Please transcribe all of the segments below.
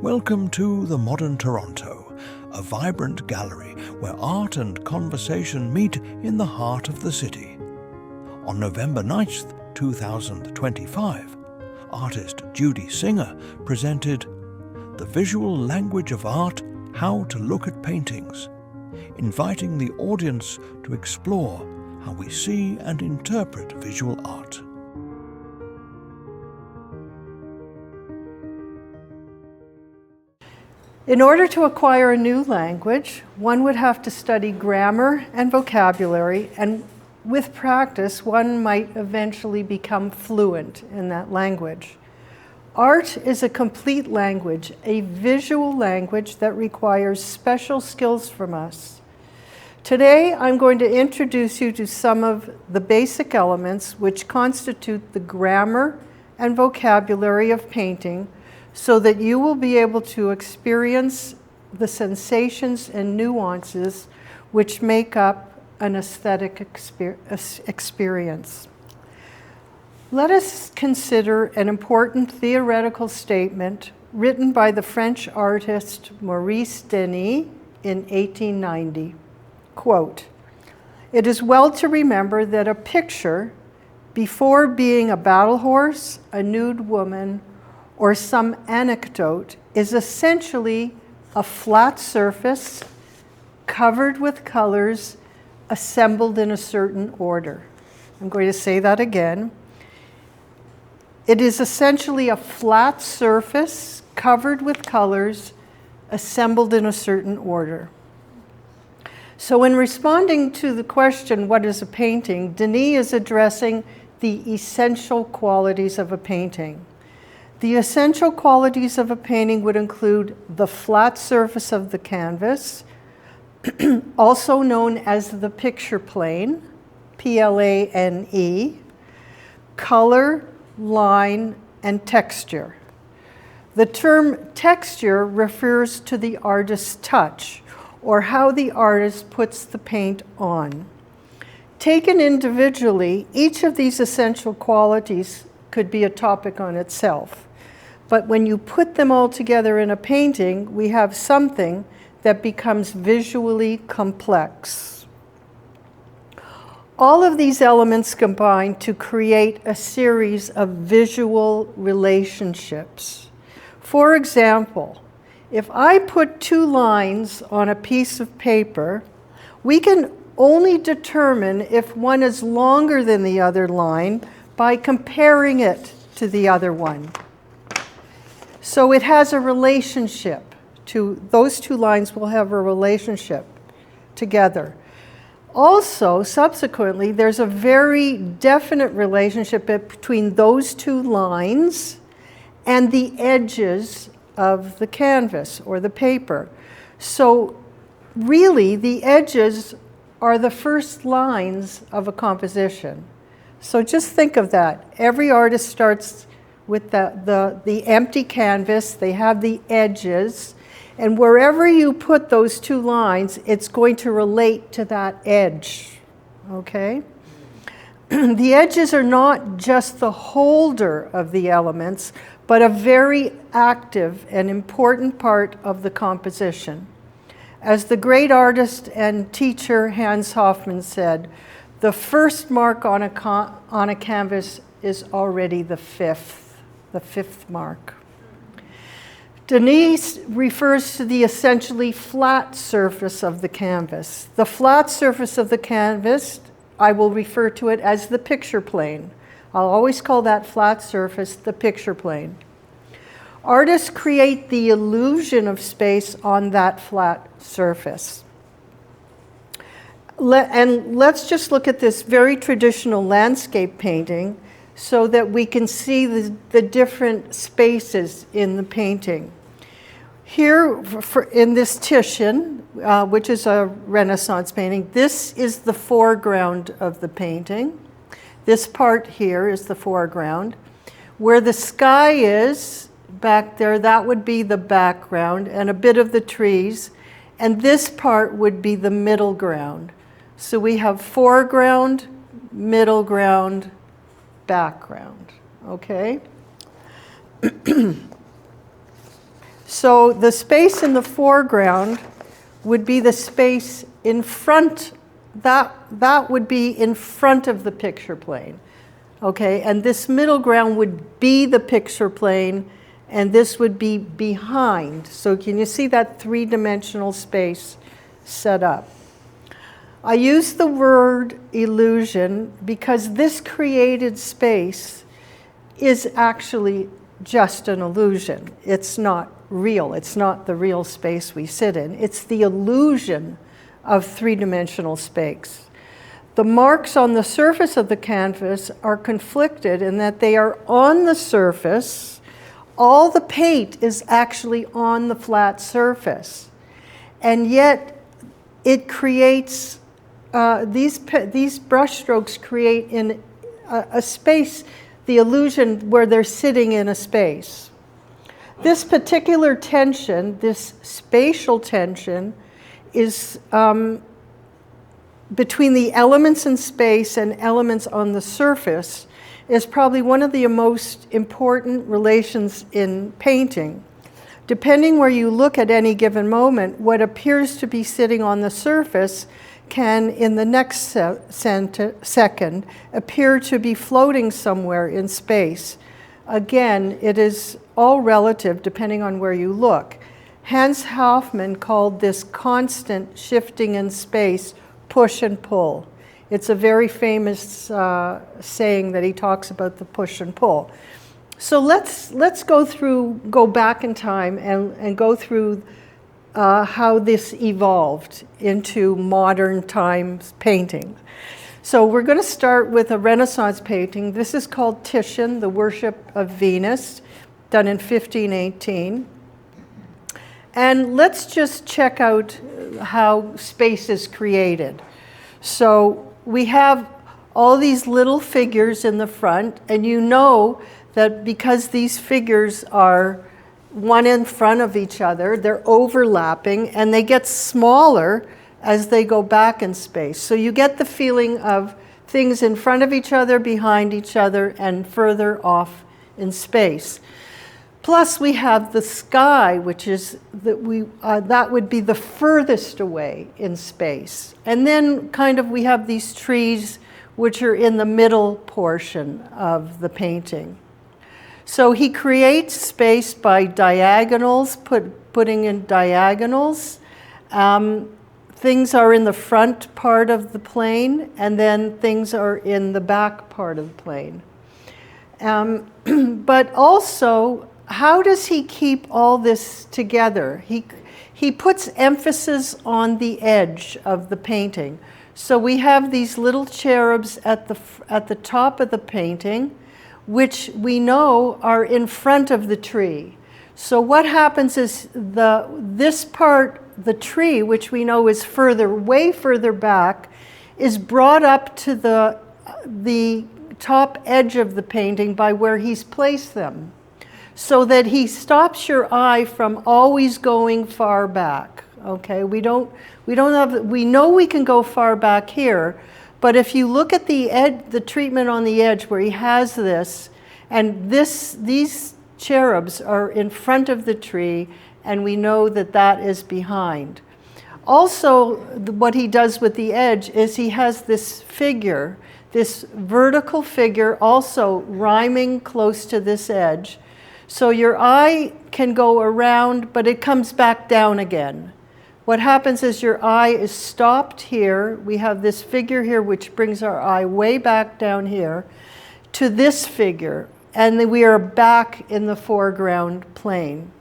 Welcome to the Modern Toronto, a vibrant gallery where art and conversation meet in the heart of the city. On November 9th, 2025, artist Judy Singer presented The Visual Language of Art: How to Look at Paintings, inviting the audience to explore how we see and interpret visual art. In order to acquire a new language, one would have to study grammar and vocabulary, and with practice, one might eventually become fluent in that language. Art is a complete language, a visual language that requires special skills from us. Today, I'm going to introduce you to some of the basic elements which constitute the grammar and vocabulary of painting, so that you will be able to experience the sensations and nuances which make up an aesthetic experience. Let us consider an important theoretical statement written by the French artist Maurice Denis in 1890. Quote, "It is well to remember that a picture, before being a battle horse, a nude woman, or some anecdote, is essentially a flat surface covered with colors assembled in a certain order." I'm going to say that again. It is essentially a flat surface covered with colors assembled in a certain order. So in responding to the question, what is a painting, Denis is addressing the essential qualities of a painting. The essential qualities of a painting would include the flat surface of the canvas, also known as the picture plane, Plane, color, line, and texture. The term texture refers to the artist's touch, or how the artist puts the paint on. Taken individually, each of these essential qualities could be a topic on itself. But when you put them all together in a painting, we have something that becomes visually complex. All of these elements combine to create a series of visual relationships. For example, if I put two lines on a piece of paper, we can only determine if one is longer than the other line by comparing it to the other one. So it has a relationship to, those two lines will have a relationship together. Also, subsequently, there's a very definite relationship between those two lines and the edges of the canvas or the paper. So really, the edges are the first lines of a composition. So just think of that. Every artist starts with the empty canvas, they have the edges, and wherever you put those two lines, it's going to relate to that edge, okay? The edges are not just the holder of the elements, but a very active and important part of the composition. As the great artist and teacher Hans Hofmann said, the first mark on a canvas is already the fifth mark. Denis refers to the essentially flat surface of the canvas. The flat surface of the canvas, I will refer to it as the picture plane. I'll always call that flat surface the picture plane. Artists create the illusion of space on that flat surface. And let's just look at this very traditional landscape painting so that we can see the different spaces in the painting. Here, in this Titian, which is a Renaissance painting, this is the foreground of the painting. This part here is the foreground. Where the sky is, back there, that would be the background, and a bit of the trees. And this part would be the middle ground. So we have foreground, middle ground, background, okay? So the space in the foreground would be the space in front, that would be in front of the picture plane. Okay, and this middle ground would be the picture plane, and this would be behind. So can you see that three-dimensional space set up? I use the word illusion because this created space is actually just an illusion. It's not real. It's not the real space we sit in. It's the illusion of three-dimensional space. The marks on the surface of the canvas are conflicted in that they are on the surface. All the paint is actually on the flat surface. And yet it creates, these brushstrokes create in a space, the illusion where they're sitting in a space. This particular tension, this spatial tension, is between the elements in space and elements on the surface, is probably one of the most important relations in painting. Depending where you look at any given moment, what appears to be sitting on the surface can, in the next second, appear to be floating somewhere in space. Again, it is all relative depending on where you look. Hans Hofmann called this constant shifting in space push and pull. It's a very famous saying that he talks about the push and pull. So let's go back in time and go through how this evolved into modern times painting. So we're going to start with a Renaissance painting. This is called Titian, The Worship of Venus, done in 1518. And let's just check out how space is created. So we have all these little figures in the front, and you know that because these figures are one in front of each other, they're overlapping, and they get smaller as they go back in space. So you get the feeling of things in front of each other, behind each other, and further off in space. Plus, we have the sky, which is that would be the furthest away in space. And then kind of we have these trees, which are in the middle portion of the painting. So he creates space by diagonals, putting in diagonals. Things are in the front part of the plane, and then things are in the back part of the plane. But also, how does he keep all this together? He puts emphasis on the edge of the painting. So we have these little cherubs at the top of the painting, which we know are in front of the tree. So what happens is this part, the tree, which we know is way further back, is brought up to the top edge of the painting by where he's placed them, so that he stops your eye from always going far back. Okay, we know we can go far back here, but if you look at the treatment on the edge where he has this, and these cherubs are in front of the tree, and we know that that is behind. Also, what he does with the edge is he has this figure, this vertical figure, also rhyming close to this edge. So your eye can go around, but it comes back down again. What happens is your eye is stopped here. We have this figure here, which brings our eye way back down here to this figure. And then we are back in the foreground plane.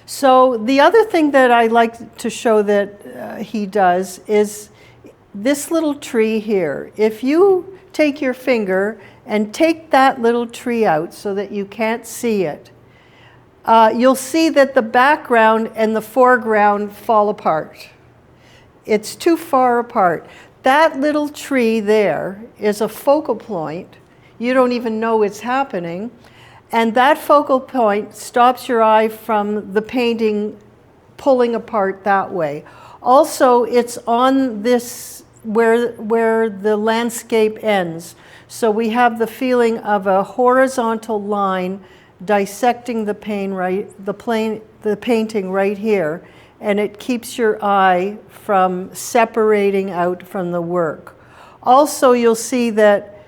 So the other thing that I like to show that he does is this little tree here. If you take your finger and take that little tree out so that you can't see it, you'll see that the background and the foreground fall apart. It's too far apart. That little tree there is a focal point. You don't even know it's happening. And that focal point stops your eye from the painting pulling apart that way. Also, it's on this where the landscape ends. So we have the feeling of a horizontal line dissecting the painting right here, and it keeps your eye from separating out from the work. Also, you'll see that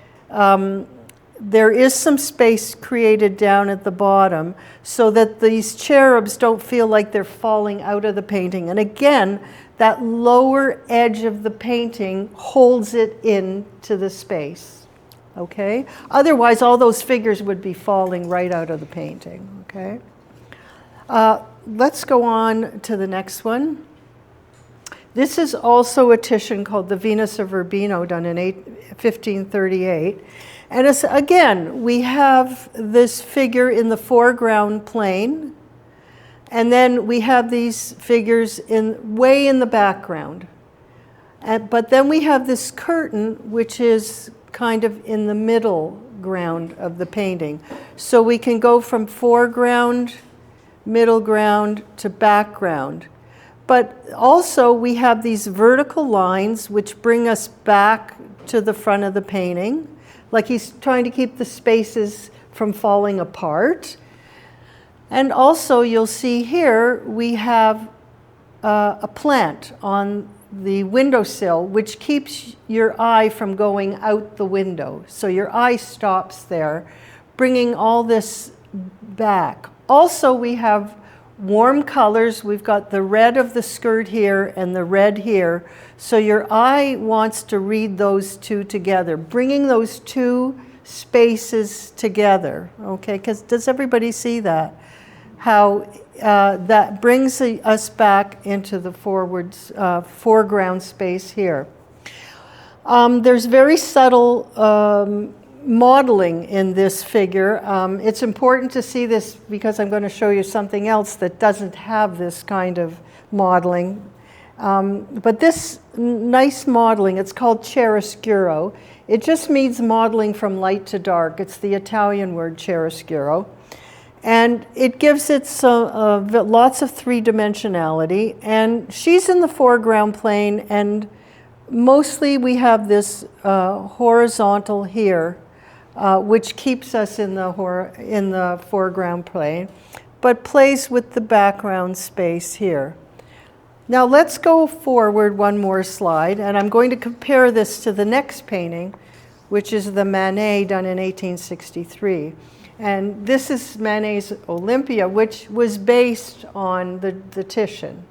there is some space created down at the bottom so that these cherubs don't feel like they're falling out of the painting. And again, that lower edge of the painting holds it into the space, okay? Otherwise, all those figures would be falling right out of the painting, okay? Let's go on to the next one. This is also a Titian called the Venus of Urbino, done in 1538. And again, we have this figure in the foreground plane, and then we have these figures way in the background. But then we have this curtain, which is kind of in the middle ground of the painting. So we can go from foreground, middle ground, to background. But also we have these vertical lines which bring us back to the front of the painting. Like he's trying to keep the spaces from falling apart. And also you'll see here we have a plant on the windowsill which keeps your eye from going out the window. So your eye stops there, bringing all this back. Also we have warm colors. We've got the red of the skirt here and the red here. So your eye wants to read those two together, bringing those two spaces together, okay? Because does everybody see that? How that brings us back into the foreground space here. There's very subtle modeling in this figure. It's important to see this because I'm going to show you something else that doesn't have this kind of modeling. But this nice modeling, it's called chiaroscuro. It just means modeling from light to dark. It's the Italian word chiaroscuro. And it gives it lots of three-dimensionality. And she's in the foreground plane, and mostly we have this horizontal here, which keeps us in the foreground plane, but plays with the background space here. Now let's go forward one more slide, and I'm going to compare this to the next painting, which is the Manet done in 1863. And this is Manet's Olympia, which was based on the Titian.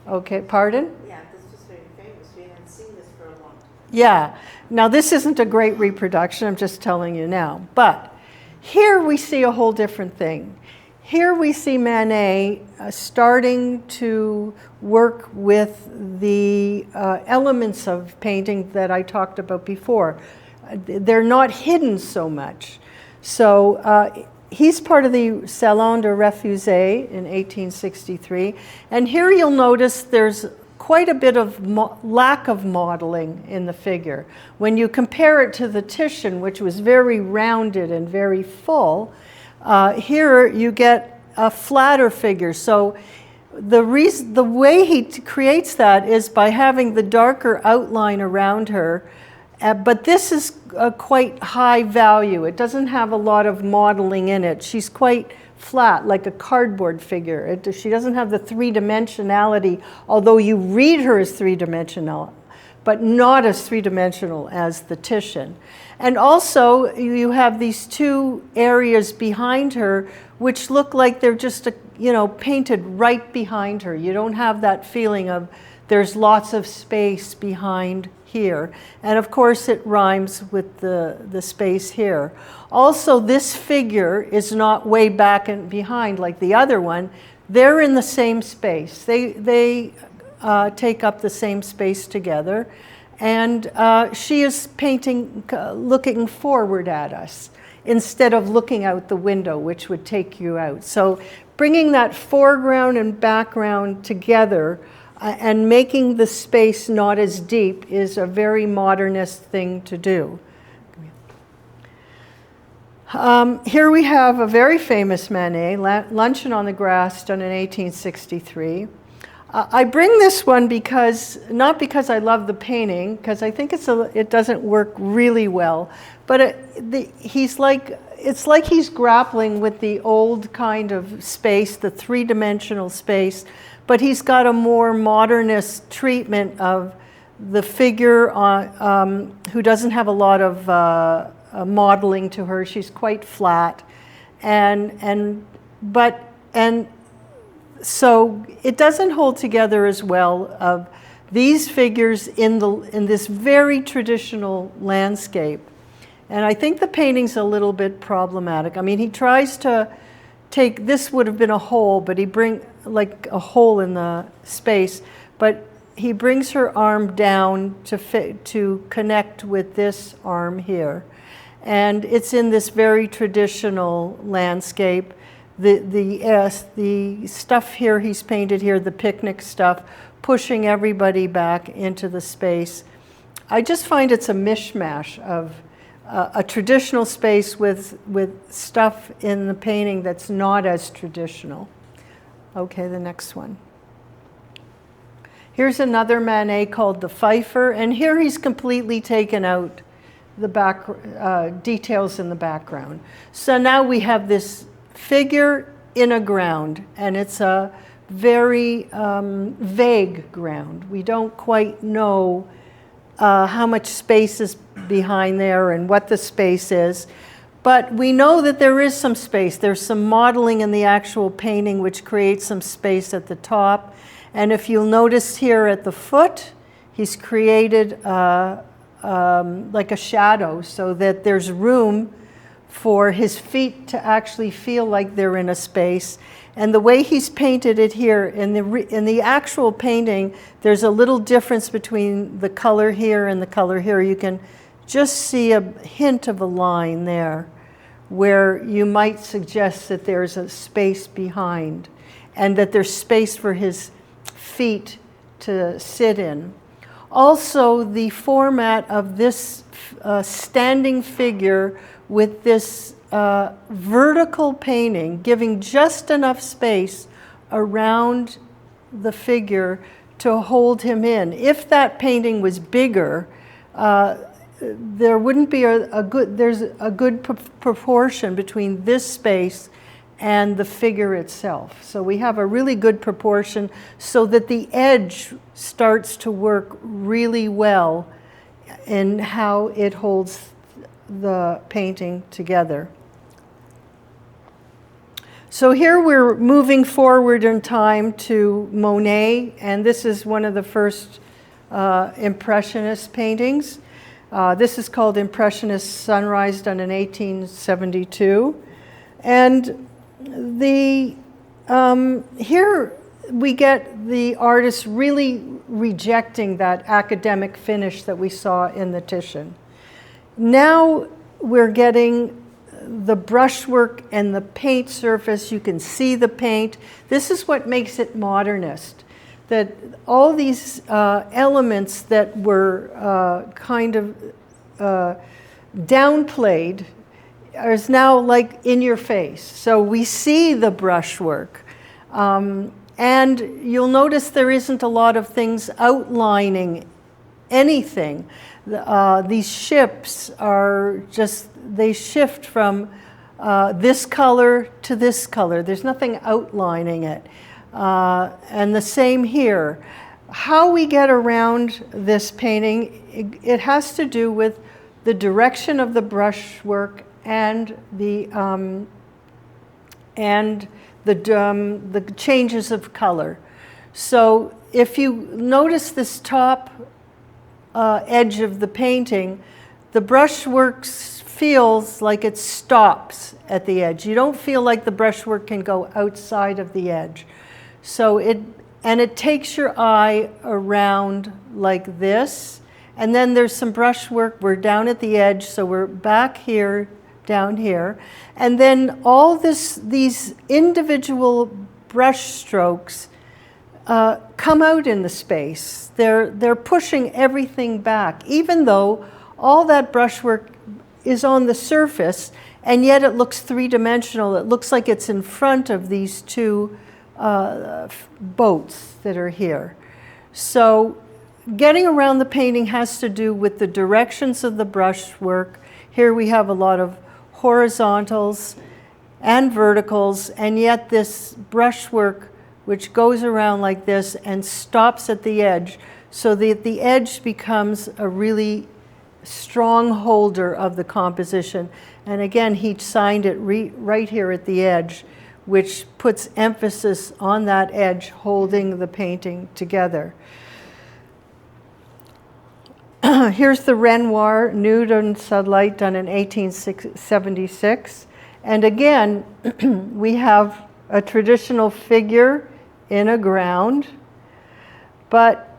Okay, pardon? Yeah, this was very famous. We hadn't seen this for a long time. Yeah. Now this isn't a great reproduction, I'm just telling you now. But here we see a whole different thing. Here we see Manet starting to work with the elements of painting that I talked about before. They're not hidden so much. So he's part of the Salon de Refusé in 1863. And here you'll notice there's quite a bit of lack of modeling in the figure. When you compare it to the Titian, which was very rounded and very full, here you get a flatter figure. So the way he creates that is by having the darker outline around her. But this is quite high value. It doesn't have a lot of modeling in it. She's quite flat, like a cardboard figure. She doesn't have the three-dimensionality, although you read her as three-dimensional, but not as three-dimensional as the Titian. And also, you have these two areas behind her which look like they're just, painted right behind her. You don't have that feeling of there's lots of space behind here. And of course it rhymes with the space here. Also, this figure is not way back and behind like the other one. They're in the same space. They take up the same space together. And she is painting, looking forward at us instead of looking out the window, which would take you out. So bringing that foreground and background together and making the space not as deep is a very modernist thing to do. Here we have a very famous Manet, Luncheon on the Grass, done in 1863. I bring this one not because I love the painting, because I think it doesn't work really well, but he's like it's like he's grappling with the old kind of space, the three-dimensional space, but he's got a more modernist treatment of the figure who doesn't have a lot of modeling to her. She's quite flat, and so it doesn't hold together as well of these figures in this very traditional landscape. And I think the painting's a little bit problematic. I mean, he tries to take, this would have been a hole, but he like a hole in the space, but he brings her arm down to connect with this arm here. And it's in this very traditional landscape. The stuff here he's painted here, the picnic stuff, pushing everybody back into the space. I just find it's a mishmash of a traditional space with stuff in the painting that's not as traditional. Okay, the next one. Here's another Manet called The Fifer, and here he's completely taken out the details in the background. So now we have this figure in a ground, and it's a very vague ground. We don't quite know how much space is behind there and what the space is. But we know that there is some space. There's some modeling in the actual painting which creates some space at the top. And if you'll notice here at the foot, he's created like a shadow so that there's room for his feet to actually feel like they're in a space. And the way he's painted it here, in the actual painting, there's a little difference between the color here and the color here. You can just see a hint of a line there where you might suggest that there's a space behind and that there's space for his feet to sit in. Also, the format of this standing figure with this vertical painting, giving just enough space around the figure to hold him in. If that painting was bigger, there wouldn't be there's a good proportion between this space and the figure itself. So we have a really good proportion so that the edge starts to work really well in how it holds the painting together. So here we're moving forward in time to Monet, and this is one of the first Impressionist paintings. This is called Impressionist Sunrise, done in 1872. And here we get the artist really rejecting that academic finish that we saw in the Titian. Now we're getting the brushwork and the paint surface. You can see the paint. This is what makes it modernist. That all these elements that were kind of downplayed is now like in your face. So we see the brushwork. And you'll notice there isn't a lot of things outlining anything. These ships are just, they shift from this color to this color. There's nothing outlining it. And the same here. How we get around this painting, it has to do with the direction of the brushwork and the changes of color. So if you notice this top edge of the painting, the brushwork feels like it stops at the edge. You don't feel like the brushwork can go outside of the edge. So it takes your eye around like this, and then there's some brushwork. We're down at the edge, so we're back here, down here, and then all these individual brush strokes come out in the space. They're pushing everything back, even though all that brushwork is on the surface, and yet it looks three-dimensional. It looks like it's in front of these two boats that are here. So getting around the painting has to do with the directions of the brushwork. Here we have a lot of horizontals and verticals, and yet this brushwork which goes around like this and stops at the edge, so that the edge becomes a really strong holder of the composition. And again, he signed it right here at the edge, which puts emphasis on that edge holding the painting together. Here's the Renoir Nude and Sunlight, done in 1876. And again, we have a traditional figure in a ground, but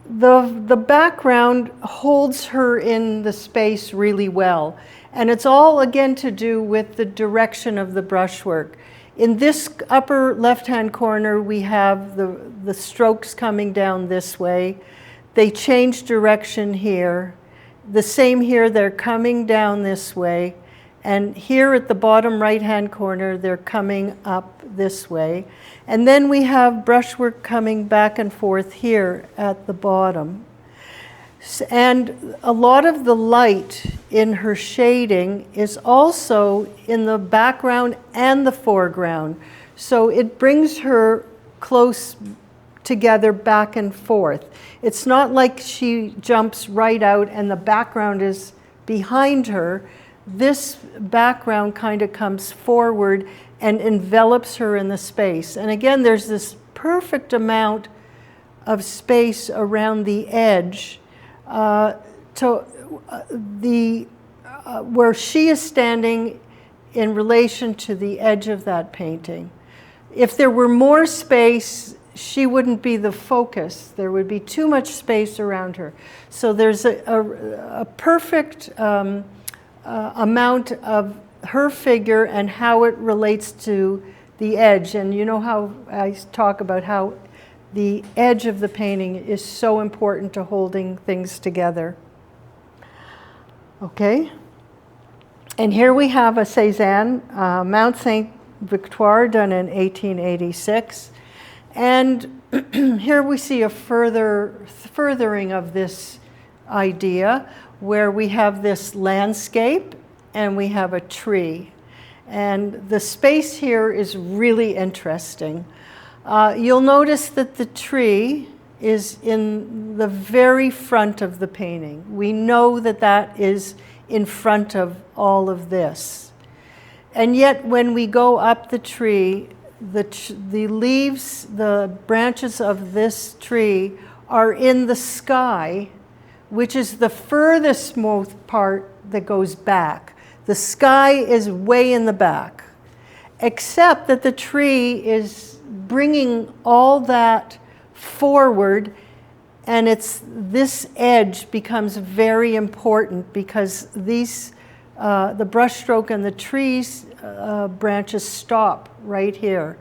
the background holds her in the space really well. And it's all, again, to do with the direction of the brushwork. In this upper left-hand corner, we have the strokes coming down this way. They change direction here. The same here, they're coming down this way. And here at the bottom right-hand corner, they're coming up this way. And then we have brushwork coming back and forth here at the bottom. And a lot of the light in her shading is also in the background and the foreground. So it brings her close together back and forth. It's not like she jumps right out and the background is behind her. This background kind of comes forward and envelops her in the space. And again, there's this perfect amount of space around the edge where she is standing in relation to the edge of that painting. If there were more space, she wouldn't be the focus. There would be too much space around her. So there's a perfect amount of her figure and how it relates to the edge. And you know how I talk about how the edge of the painting is so important to holding things together. Okay. And here we have a Cézanne, Mount Saint Victoire, done in 1886. And here we see a furthering of this idea, where we have this landscape and we have a tree. And the space here is really interesting. You'll notice that the tree is in the very front of the painting. We know that that is in front of all of this. And yet when we go up the tree, the leaves, the branches of this tree are in the sky, which is the furthest most part that goes back. The sky is way in the back, except that the tree is bringing all that forward, and this edge becomes very important because these, the brushstroke and the trees branches stop right here.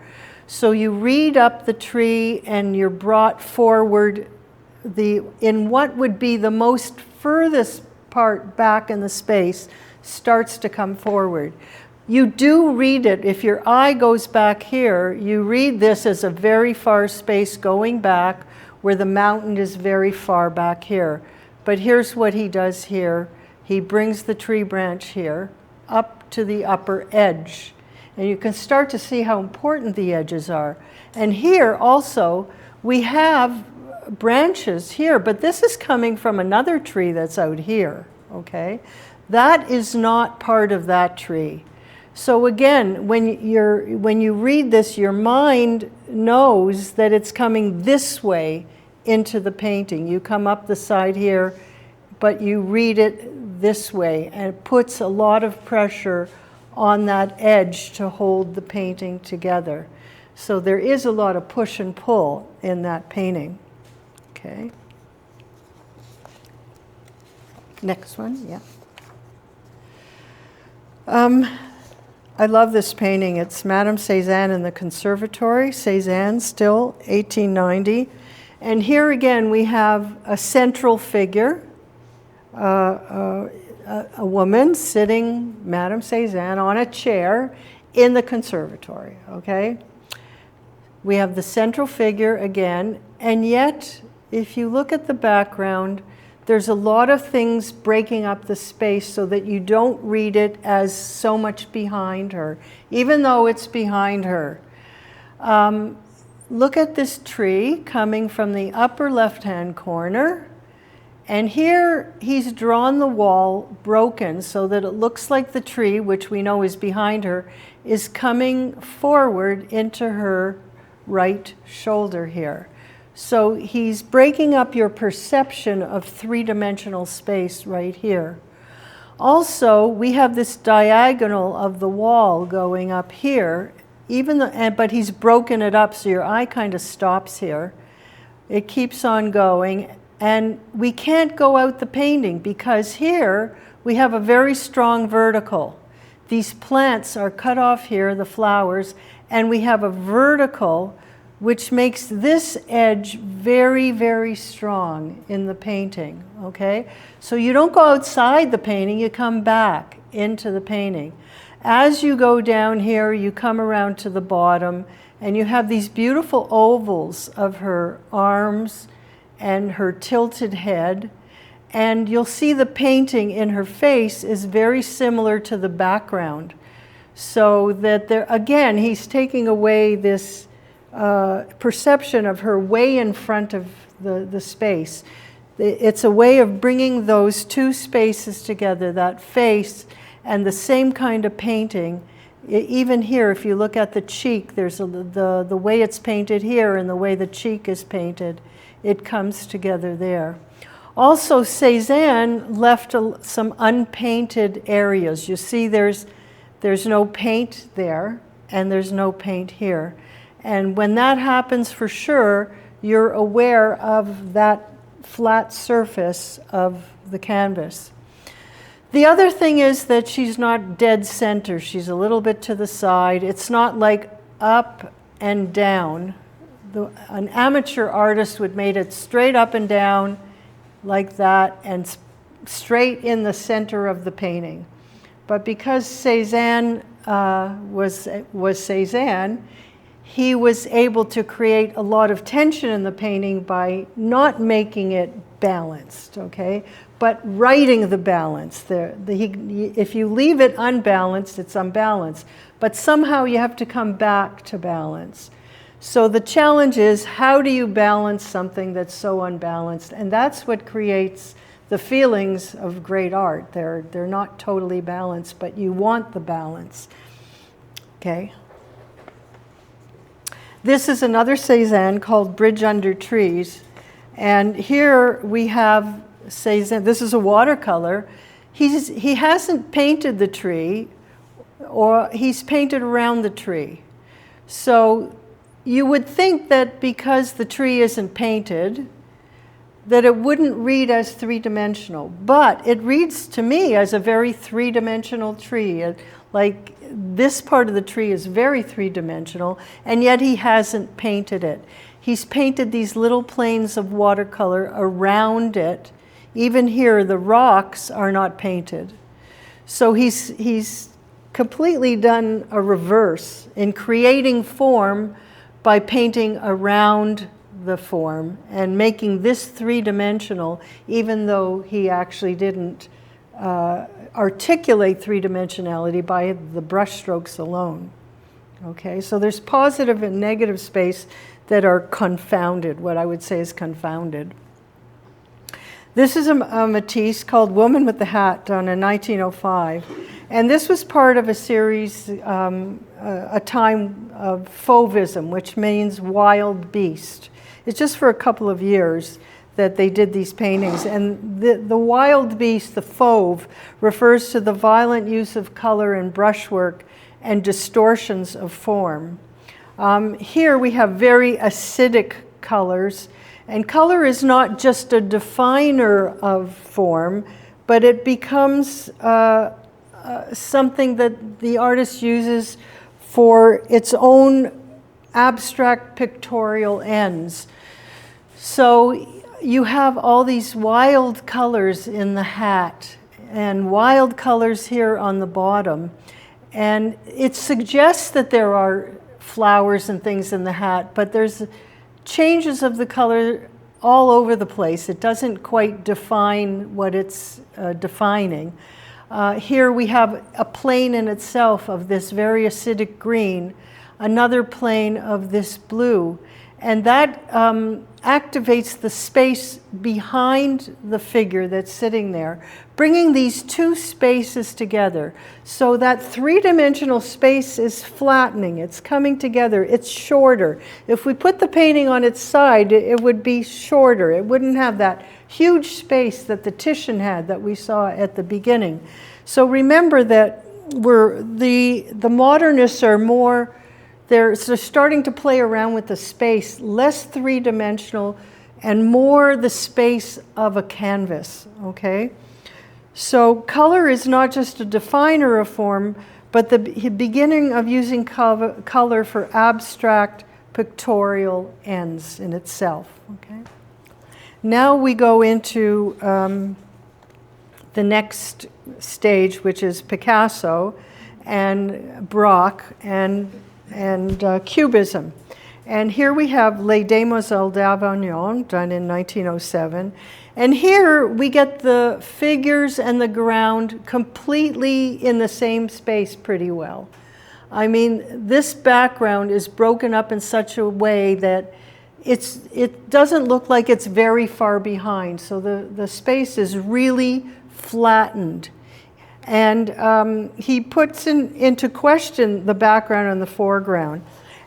So you read up the tree and you're brought forward in what would be the most furthest part back in the space starts to come forward. You do read it, if your eye goes back here, you read this as a very far space going back where the mountain is very far back here. But here's what he does here. He brings the tree branch here up to the upper edge. And you can start to see how important the edges are. And here also we have branches here, but this is coming from another tree that's out here, okay? That is not part of that tree. So again, when you read this, your mind knows that it's coming this way into the painting. You come up the side here, but you read it this way, and it puts a lot of pressure on that edge to hold the painting together. So there is a lot of push and pull in that painting. Okay. Next one, yeah. I love this painting. It's Madame Cézanne in the Conservatory. Cézanne, still 1890. And here again we have a central figure, a woman sitting, Madame Cézanne, on a chair in the conservatory, okay? We have the central figure again, and yet if you look at the background, there's a lot of things breaking up the space so that you don't read it as so much behind her, even though it's behind her. Look at this tree coming from the upper left-hand corner. And here he's drawn the wall broken so that it looks like the tree, which we know is behind her, is coming forward into her right shoulder here. So he's breaking up your perception of three-dimensional space right here. Also, we have this diagonal of the wall going up here, but he's broken it up so your eye kind of stops here. It keeps on going, and we can't go out the painting because here we have a very strong vertical. These plants are cut off here, the flowers, and we have a vertical which makes this edge very, very strong in the painting, okay? So you don't go outside the painting, you come back into the painting. As you go down here, you come around to the bottom, and you have these beautiful ovals of her arms and her tilted head, and you'll see the painting in her face is very similar to the background. So that there, again, he's taking away this perception of her way in front of the space. It's a way of bringing those two spaces together, that face and the same kind of painting. Even here, if you look at the cheek, there's the way it's painted here and the way the cheek is painted. It comes together there. Also, Cézanne left some unpainted areas. You see there's no paint there and there's no paint here. And when that happens, for sure, you're aware of that flat surface of the canvas. The other thing is that she's not dead center. She's a little bit to the side. It's not like up and down. An amateur artist would make it straight up and down like that and straight in the center of the painting. But because Cézanne was Cézanne, he was able to create a lot of tension in the painting by not making it balanced, okay? But writing the balance. If you leave it unbalanced, it's unbalanced. But somehow you have to come back to balance. So the challenge is, how do you balance something that's so unbalanced? And that's what creates the feelings of great art. They're not totally balanced, but you want the balance, okay? This is another Cézanne called Bridge Under Trees. And here we have Cézanne. This is a watercolor. He hasn't painted the tree, or he's painted around the tree. So you would think that because the tree isn't painted, that it wouldn't read as three-dimensional. But it reads to me as a very three-dimensional tree. Like this part of the tree is very three-dimensional, and yet he hasn't painted it. He's painted these little planes of watercolor around it. Even here, the rocks are not painted. So he's completely done a reverse in creating form by painting around the form and making this three-dimensional, even though he actually didn't articulate three-dimensionality by the brush strokes alone. Okay, so there's positive and negative space that are confounded, what I would say is confounded. This is a Matisse called Woman with the Hat, done in 1905. And this was part of a series, a time of fauvism, which means wild beast. It's just for a couple of years that they did these paintings. And the wild beast, the fauve, refers to the violent use of color and brushwork and distortions of form. Here we have very acidic colors. And color is not just a definer of form, but it becomes something that the artist uses for its own abstract pictorial ends. So you have all these wild colors in the hat and wild colors here on the bottom. And it suggests that there are flowers and things in the hat, but there's changes of the color all over the place. It doesn't quite define what it's defining. Here we have a plane in itself of this very acidic green, another plane of this blue, and that activates the space behind the figure that's sitting there, bringing these two spaces together. So that three-dimensional space is flattening, it's coming together, it's shorter. If we put the painting on its side, it would be shorter. It wouldn't have that huge space that the Titian had that we saw at the beginning. So remember that the modernists are more, they're starting to play around with the space, less three-dimensional and more the space of a canvas, okay? So color is not just a definer of form, but the beginning of using color for abstract pictorial ends in itself, okay? Now we go into the next stage, which is Picasso and Braque and Cubism. And here we have Les Demoiselles d'Avignon, done in 1907. And here we get the figures and the ground completely in the same space pretty well. I mean, this background is broken up in such a way that it doesn't look like it's very far behind. So the space is really flattened. And he puts into question the background and the foreground.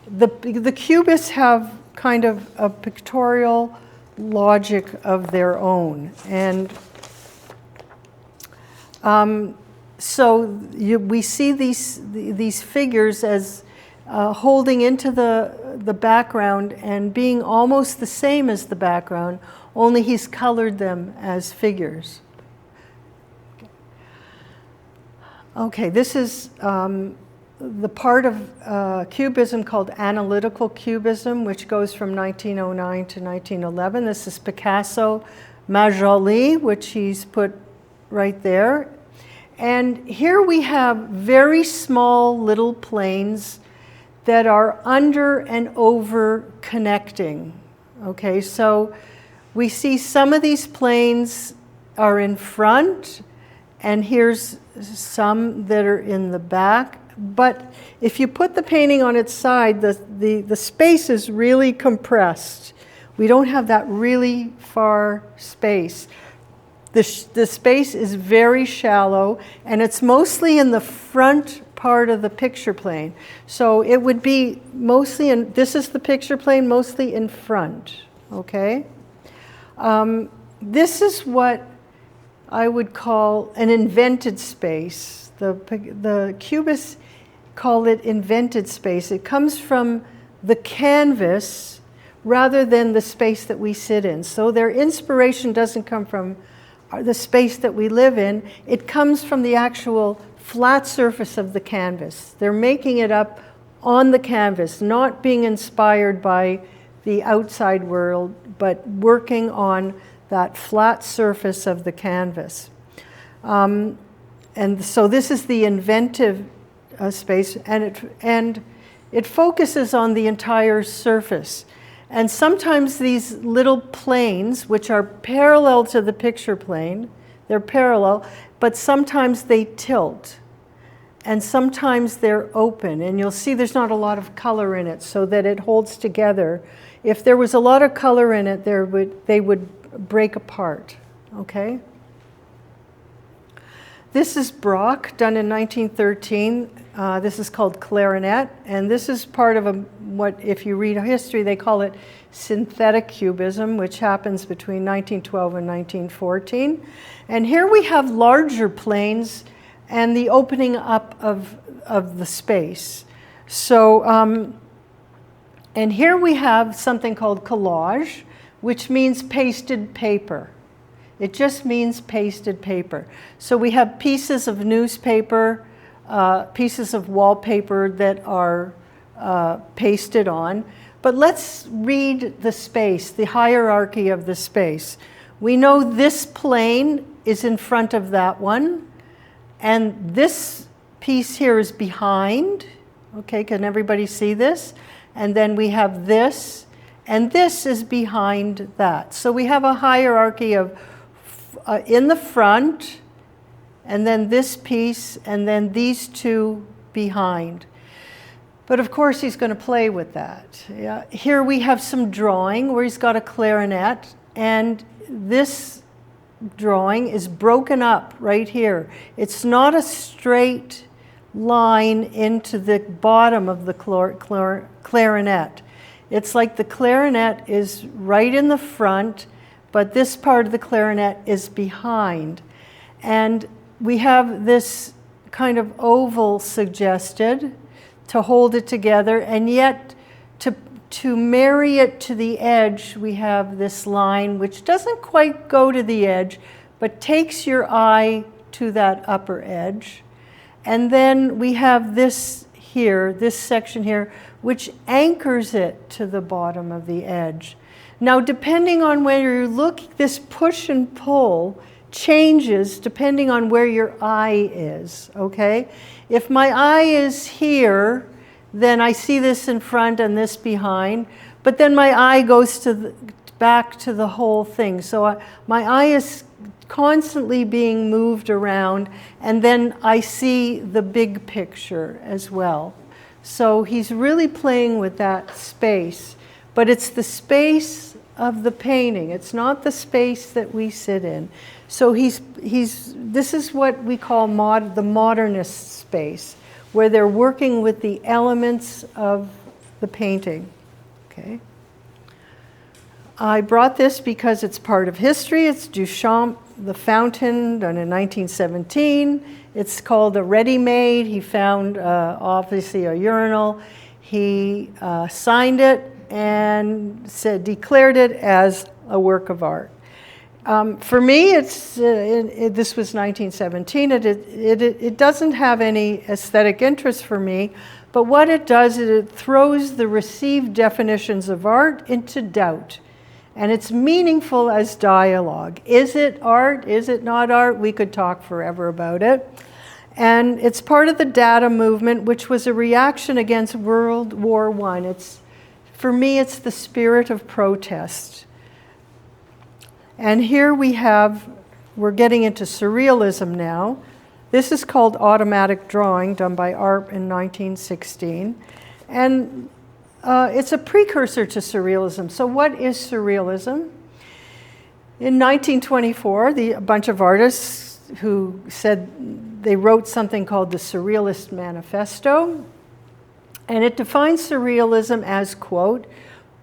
The Cubists have kind of a pictorial logic of their own. And so we see these figures as holding into the background and being almost the same as the background, only he's colored them as figures. Okay, this is the part of Cubism called analytical Cubism, which goes from 1909 to 1911. This is Picasso, Majoli, which he's put right there. And here we have very small little planes that are under and over connecting. Okay, so we see some of these planes are in front, and here's some that are in the back. But if you put the painting on its side, the space is really compressed. We don't have that really far space. The space is very shallow, and it's mostly in the front part of the picture plane. So it would be mostly in, this is the picture plane, mostly in front, okay? This is what I would call an invented space. The Cubists call it invented space. It comes from the canvas rather than the space that we sit in. So their inspiration doesn't come from the space that we live in. It comes from the actual flat surface of the canvas. They're making it up on the canvas, not being inspired by the outside world, but working on that flat surface of the canvas. And so this is the inventive space, and it focuses on the entire surface. And sometimes these little planes, which are parallel to the picture plane, they're parallel, but sometimes they tilt. And sometimes they're open. And you'll see there's not a lot of color in it so that it holds together. If there was a lot of color in it, they would break apart, okay? This is Braque, done in 1913. This is called Clarinet, and this is part of what, if you read history, they call it synthetic cubism, which happens between 1912 and 1914. And here we have larger planes and the opening up of the space. So, and here we have something called collage, which means pasted paper. It just means pasted paper. So we have pieces of newspaper, pieces of wallpaper that are pasted on. But let's read the space, the hierarchy of the space. We know this plane is in front of that one, and this piece here is behind. Okay, can everybody see this? And then we have this, And this is behind that. So we have a hierarchy of in the front, and then this piece, and then these two behind. But of course he's going to play with that. Yeah. Here we have some drawing where he's got a clarinet, and this drawing is broken up right here. It's not a straight line into the bottom of the clarinet. It's like the clarinet is right in the front, but this part of the clarinet is behind. And we have this kind of oval suggested to hold it together, and yet to marry it to the edge, we have this line which doesn't quite go to the edge, but takes your eye to that upper edge. And then we have this here, this section here, which anchors it to the bottom of the edge. Now, depending on where you look, this push and pull changes depending on where your eye is, okay? If my eye is here, then I see this in front and this behind, but then my eye goes back to the whole thing. So my eye is constantly being moved around, and then I see the big picture as well. So he's really playing with that space, but it's the space of the painting. It's not the space that we sit in. So this is what we call the modernist space, where they're working with the elements of the painting. Okay. I brought this because it's part of history. It's Duchamp, The Fountain, done in 1917. It's called a ready-made. He found, obviously, a urinal. He signed it and declared it as a work of art. For me, this was 1917. It doesn't have any aesthetic interest for me, but what it does is it throws the received definitions of art into doubt. And it's meaningful as dialogue. Is it art? Is it not art? We could talk forever about it. And it's part of the Dada movement, which was a reaction against World War I. For me, it's the spirit of protest. And here we're getting into surrealism now. This is called automatic drawing, done by Arp in 1916. And it's a precursor to surrealism. So what is surrealism? In 1924, a bunch of artists who said they wrote something called the Surrealist Manifesto. And it defines surrealism as, quote,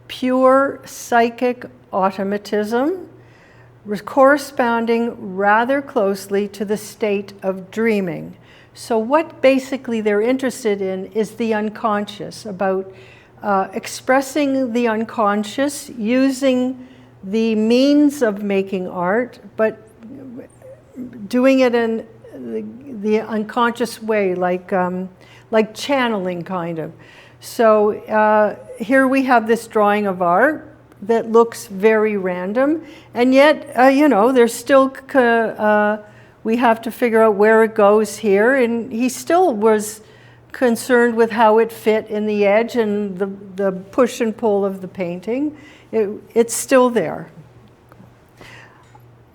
pure psychic automatism, corresponding rather closely to the state of dreaming. So what basically they're interested in is the unconscious, about expressing the unconscious using the means of making art, but doing it in the unconscious way, like channeling kind of. So here we have this drawing of art that looks very random, and yet, there's still, we have to figure out where it goes here, and he still was concerned with how it fit in the edge and the push and pull of the painting. It's still there.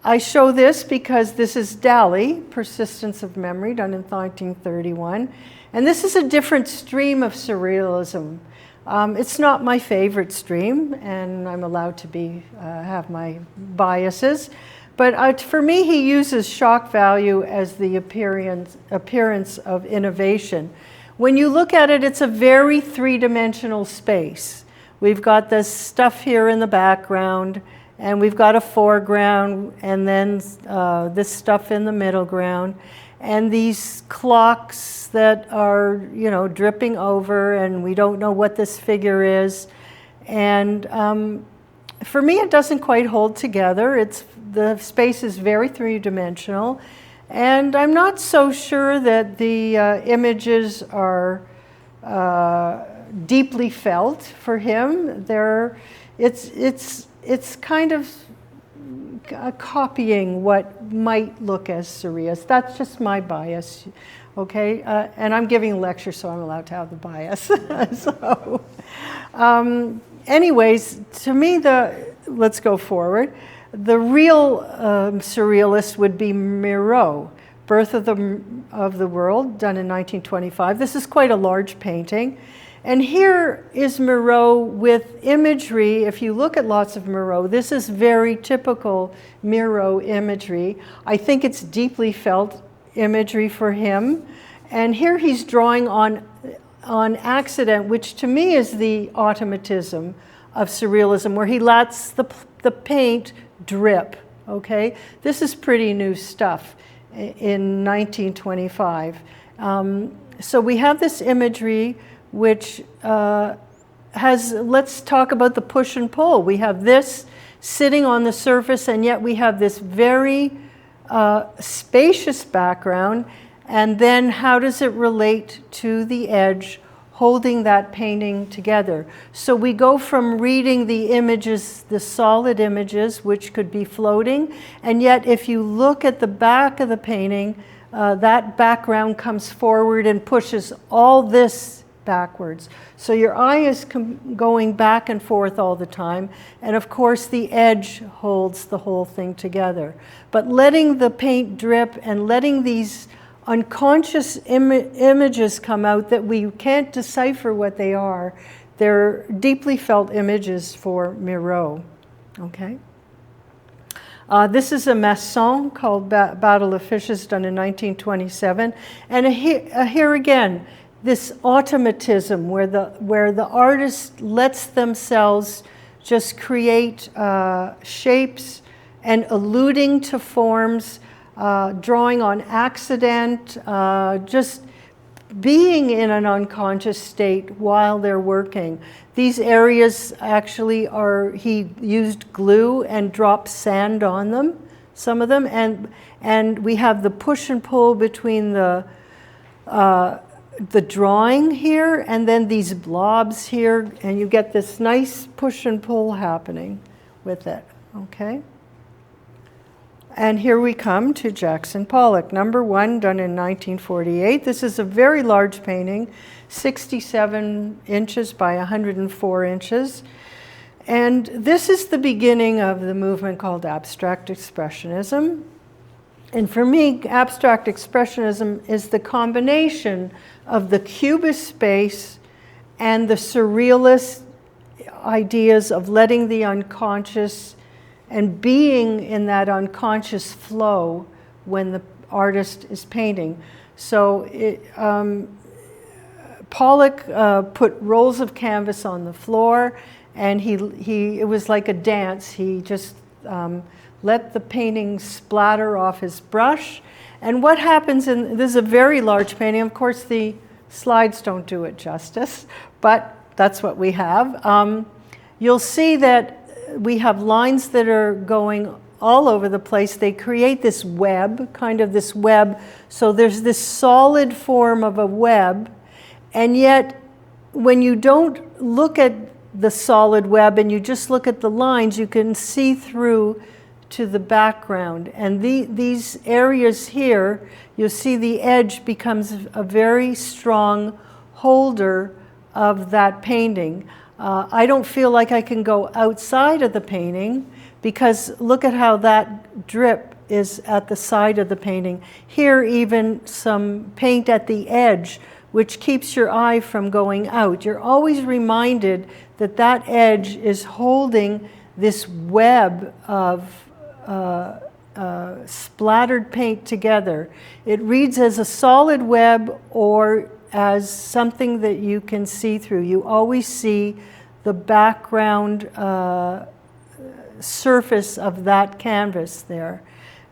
I show this because this is Dali, Persistence of Memory, done in 1931, and this is a different stream of surrealism. It's not my favorite stream, and I'm allowed to have my biases. But for me, he uses shock value as the appearance of innovation. When you look at it, it's a very three-dimensional space. We've got this stuff here in the background, and we've got a foreground, and then this stuff in the middle ground. And these clocks that are, dripping over, and we don't know what this figure is. And for me, it doesn't quite hold together. The space is very three-dimensional, and I'm not so sure that the images are deeply felt for him. It's kind of copying what might look as surrealist. That's just my bias, okay? And I'm giving a lecture, so I'm allowed to have the bias. Anyways, to me, let's go forward. The real surrealist would be Miro, Birth of the World, done in 1925. This is quite a large painting. And here is Miro with imagery. If you look at lots of Miro, this is very typical Miro imagery. I think it's deeply felt imagery for him. And here he's drawing on accident, which to me is the automatism of surrealism, where he lets the paint drip, okay? This is pretty new stuff in 1925. So we have this imagery which let's talk about the push and pull. We have this sitting on the surface, and yet we have this very spacious background. And then how does it relate to the edge holding that painting together? So we go from reading the images, the solid images, which could be floating, and yet if you look at the back of the painting, that background comes forward and pushes all this backwards. So your eye is going back and forth all the time, and of course the edge holds the whole thing together. But letting the paint drip and letting these unconscious images come out that we can't decipher what they are, they're deeply felt images for Miro. Okay. This is a Masson called Battle of Fishes, done in 1927, and here again, this automatism where the artist lets themselves just create shapes and alluding to forms, drawing on accident, just being in an unconscious state while they're working. These areas actually he used glue and dropped sand on them, some of them, and we have the push and pull between the drawing here and then these blobs here, and you get this nice push and pull happening with it, okay? And here we come to Jackson Pollock, number 1, done in 1948. This is a very large painting, 67 inches by 104 inches. And this is the beginning of the movement called abstract expressionism. And for me, abstract expressionism is the combination of the cubist space and the surrealist ideas of letting the unconscious and being in that unconscious flow when the artist is painting. So Pollock put rolls of canvas on the floor, and it was like a dance. He just let the painting splatter off his brush. And what happens this is a very large painting. Of course, the slides don't do it justice, but that's what we have. You'll see that we have lines that are going all over the place. They create this web, kind of this web. So there's this solid form of a web, and yet when you don't look at the solid web and you just look at the lines, you can see through to the background. And these areas here, you'll see the edge becomes a very strong holder of that painting. I don't feel like I can go outside of the painting because look at how that drip is at the side of the painting. Here even some paint at the edge, which keeps your eye from going out. You're always reminded that that edge is holding this web of splattered paint together. It reads as a solid web or as something that you can see through. You always see the background surface of that canvas there.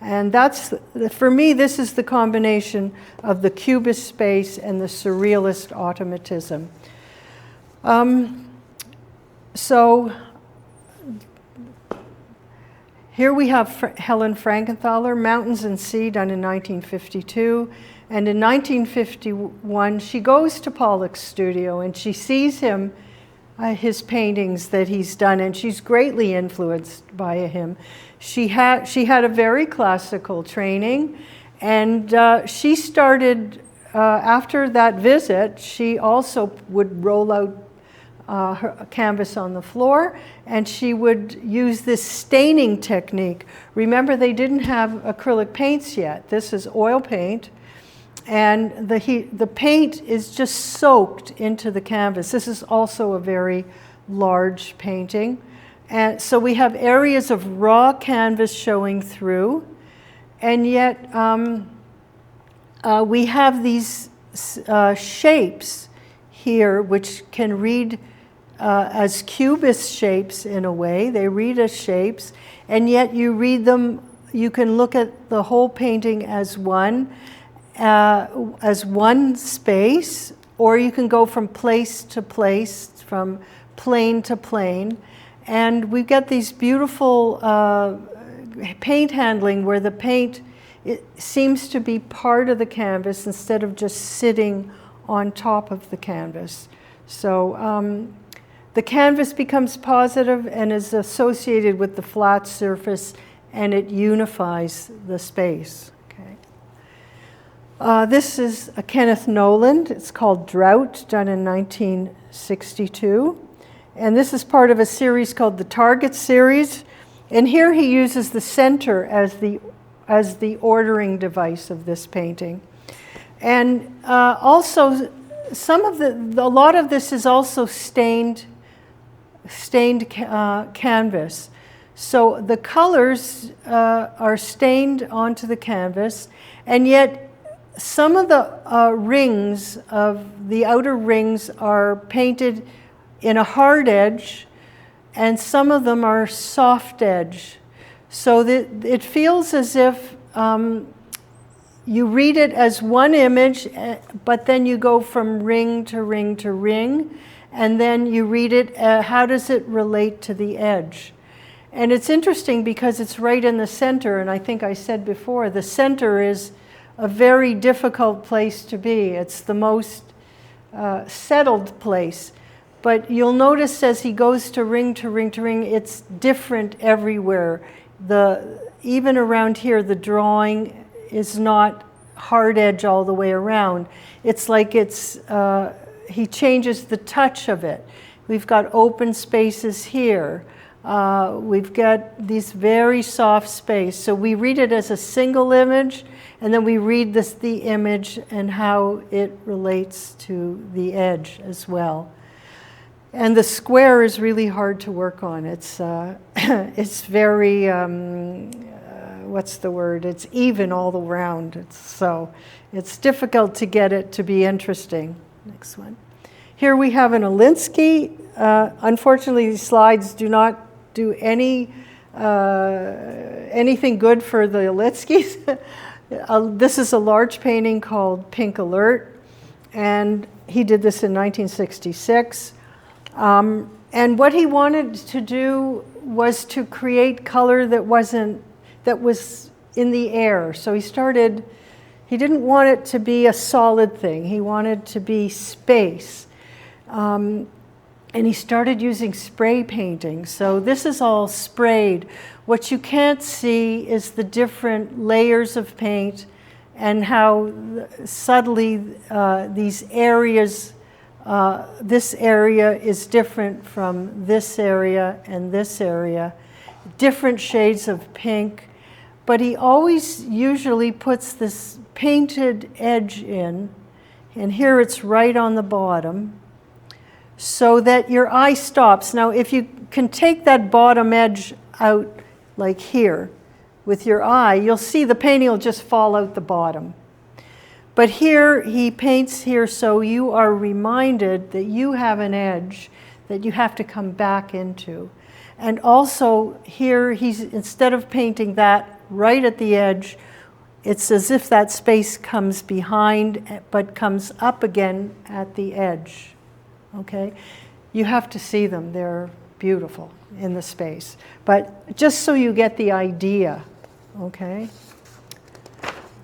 And that's, for me, this is the combination of the cubist space and the surrealist automatism. So here we have Helen Frankenthaler, Mountains and Sea, done in 1952. And in 1951, she goes to Pollock's studio and she sees him, his paintings that he's done, and she's greatly influenced by him. She had a very classical training, and she started, after that visit, she also would roll out her canvas on the floor, and she would use this staining technique. Remember, they didn't have acrylic paints yet. This is oil paint, and the paint is just soaked into the canvas. This is also a very large painting. And so we have areas of raw canvas showing through, and yet we have these shapes here which can read as cubist shapes in a way. They read as shapes, and yet you read them, you can look at the whole painting as one space, or you can go from place to place, from plane to plane. And we've got these beautiful paint handling where the paint, it seems to be part of the canvas instead of just sitting on top of the canvas. So the canvas becomes positive and is associated with the flat surface, and it unifies the space. Okay. This is a Kenneth Noland. It's called Drought, done in 1962. And this is part of a series called the Target series. And here he uses the center as the ordering device of this painting. And also, a lot of this is also stained canvas. So the colors are stained onto the canvas, and yet some of the rings of the outer rings are painted in a hard edge, and some of them are soft edge. So that it feels as if you read it as one image, but then you go from ring to ring to ring, and then you read it, how does it relate to the edge? And it's interesting because it's right in the center, and I think I said before, the center is a very difficult place to be. It's the most settled place. But you'll notice as he goes to ring to ring to ring, it's different everywhere. Even around here, the drawing is not hard edge all the way around. It's like he changes the touch of it. We've got open spaces here. We've got these very soft space. So we read it as a single image, and then we read the image and how it relates to the edge as well. And the square is really hard to work on. It's very, what's the word? It's even all around. So it's difficult to get it to be interesting. Next one. Here we have an Alinsky. Unfortunately, these slides do not do anything good for the Alinskys. This is a large painting called Pink Alert, and he did this in 1966. And what he wanted to do was to create color that was in the air. So he didn't want it to be a solid thing. He wanted to be space. And he started using spray painting. So this is all sprayed. What you can't see is the different layers of paint and how subtly these areas, this area is different from this area and this area, different shades of pink. But he always usually puts this painted edge in, and here it's right on the bottom, so that your eye stops. Now, if you can take that bottom edge out, like here, with your eye, you'll see the painting will just fall out the bottom. But here, he paints here so you are reminded that you have an edge that you have to come back into. And also here, instead of painting that right at the edge, it's as if that space comes behind, but comes up again at the edge. Okay? You have to see them. They're beautiful in the space. But just so you get the idea, okay?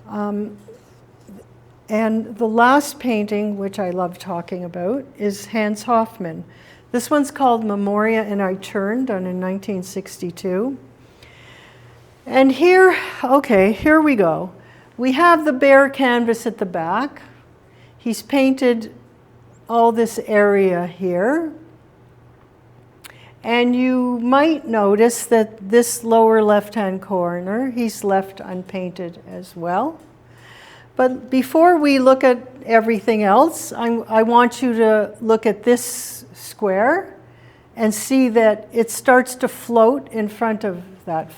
And the last painting, which I love talking about, is Hans Hofmann. This one's called Memoria and I Turned, done in 1962. And here we go. We have the bare canvas at the back. He's painted all this area here. And you might notice that this lower left-hand corner, he's left unpainted as well. But before we look at everything else, I want you to look at this square and see that it starts to float in front of that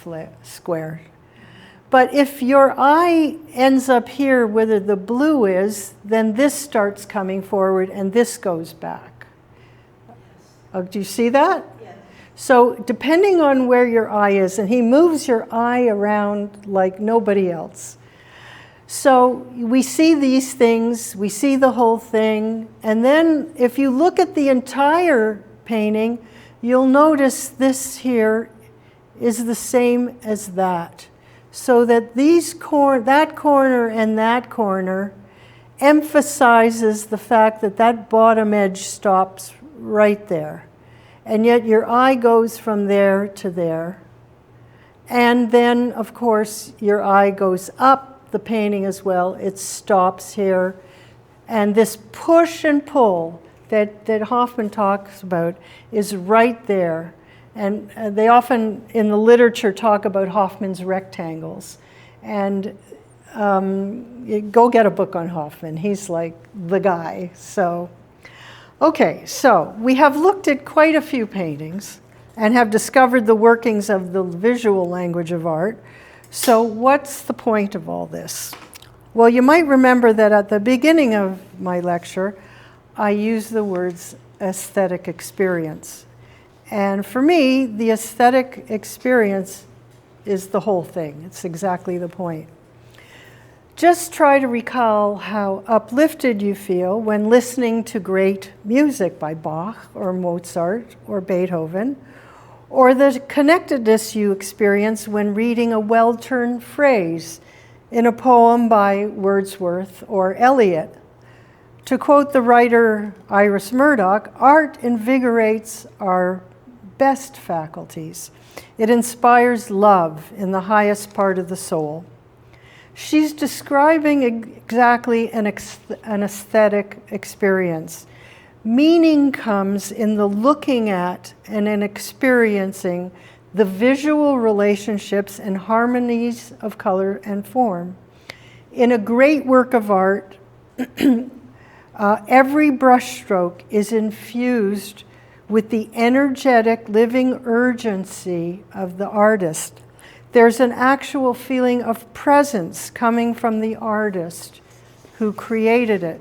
square. But if your eye ends up here where the blue is, then this starts coming forward and this goes back. Do you see that? Yes. So depending on where your eye is, and he moves your eye around like nobody else. So we see these things, we see the whole thing, and then if you look at the entire painting, you'll notice this here is the same as that. So that that corner and that corner emphasizes the fact that that bottom edge stops right there. And yet your eye goes from there to there. And then, of course, your eye goes up the painting as well. It stops here. And this push and pull that Hoffman talks about is right there. And they often, in the literature, talk about Hoffman's rectangles. And go get a book on Hoffman. He's like the guy. So, okay, so we have looked at quite a few paintings and have discovered the workings of the visual language of art. So what's the point of all this? Well, you might remember that at the beginning of my lecture, I used the words aesthetic experience. And for me, the aesthetic experience is the whole thing. It's exactly the point. Just try to recall how uplifted you feel when listening to great music by Bach or Mozart or Beethoven, or the connectedness you experience when reading a well-turned phrase in a poem by Wordsworth or Eliot. To quote the writer Iris Murdoch, art invigorates our best faculties. It inspires love in the highest part of the soul. She's describing exactly an aesthetic experience. Meaning comes in the looking at and in experiencing the visual relationships and harmonies of color and form. In a great work of art, every brushstroke is infused with the energetic living urgency of the artist. There's an actual feeling of presence coming from the artist who created it.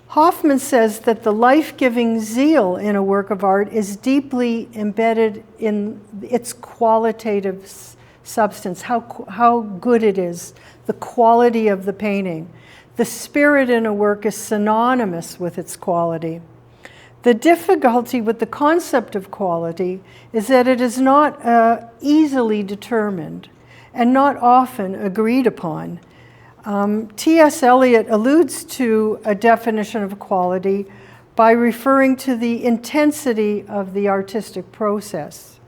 Hoffman says that the life-giving zeal in a work of art is deeply embedded in its qualitative substance, how good it is, the quality of the painting. The spirit in a work is synonymous with its quality. The difficulty with the concept of quality is that it is not easily determined and not often agreed upon. T.S. Eliot alludes to a definition of quality by referring to the intensity of the artistic process,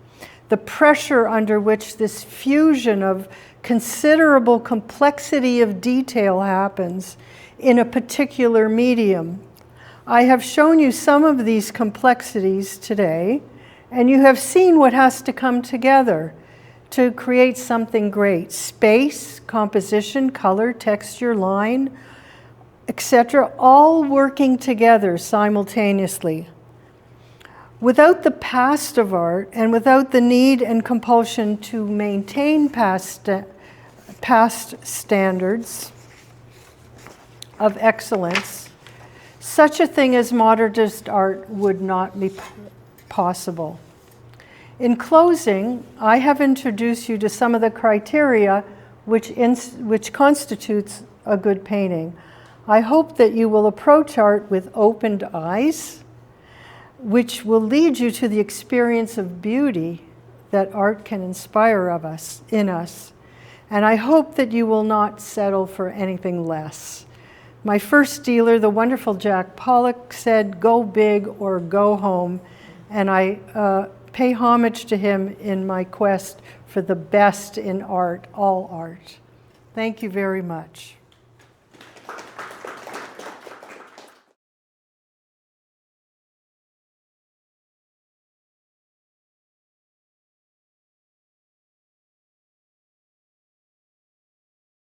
the pressure under which this fusion of considerable complexity of detail happens in a particular medium. I have shown you some of these complexities today, and you have seen what has to come together to create something great. Space, composition, color, texture, line, etc., all working together simultaneously. Without the past of art and without the need and compulsion to maintain past standards of excellence, such a thing as modernist art would not be possible. In closing, I have introduced you to some of the criteria which constitutes a good painting. I hope that you will approach art with opened eyes, which will lead you to the experience of beauty that art can inspire in us. And I hope that you will not settle for anything less. My first dealer, the wonderful Jack Pollock, said, "Go big or go home," and I pay homage to him in my quest for the best in art, all art. Thank you very much.